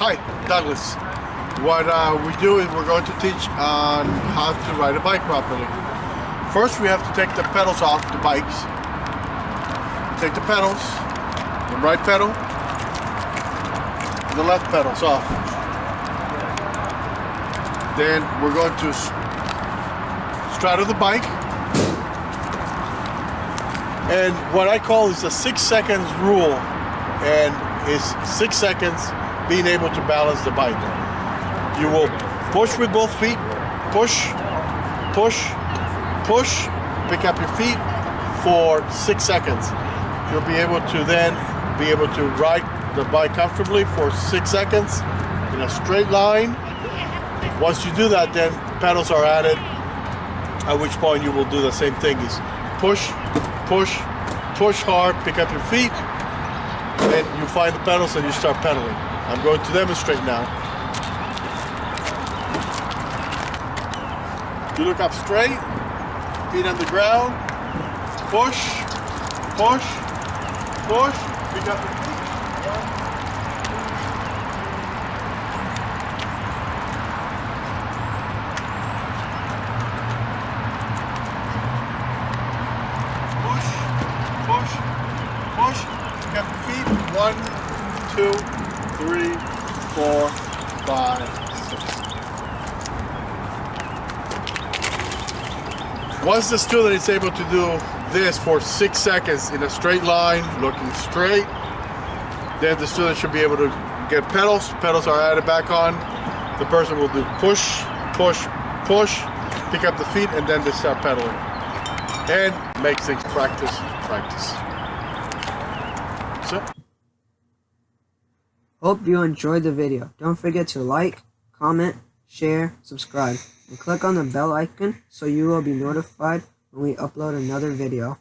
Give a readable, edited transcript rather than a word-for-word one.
Hi, Douglas. What we do is we're going to teach on how to ride a bike properly. First, we have to take the pedals off the bikes. Take the pedals, the right pedal, and the left pedals off. Then we're going to straddle the bike. And what I call is the 6 seconds rule, and it's 6 seconds being able to balance the bike. You will push with both feet, push, push, push, pick up your feet for 6 seconds. You'll be able to then ride the bike comfortably for 6 seconds in a straight line. Once you do that, then pedals are added, at which point you will do the same thing. Is push, push, push hard, pick up your feet, then you find the pedals and you start pedaling. I'm going to demonstrate now. You look up straight, feet on the ground, push, push, push, pick up your feet. Push, push, push, pick up your feet. 1, 2, 3, 4, 5, 6. Once the student is able to do this for 6 seconds in a straight line, looking straight, then the student should be able to get pedals. Pedals are added back on. The person will do push, push, push, pick up the feet, and then they start pedaling. And make things practice, practice. So. Hope you enjoyed the video. Don't forget to like, comment, share, subscribe, and click on the bell icon so you will be notified when we upload another video.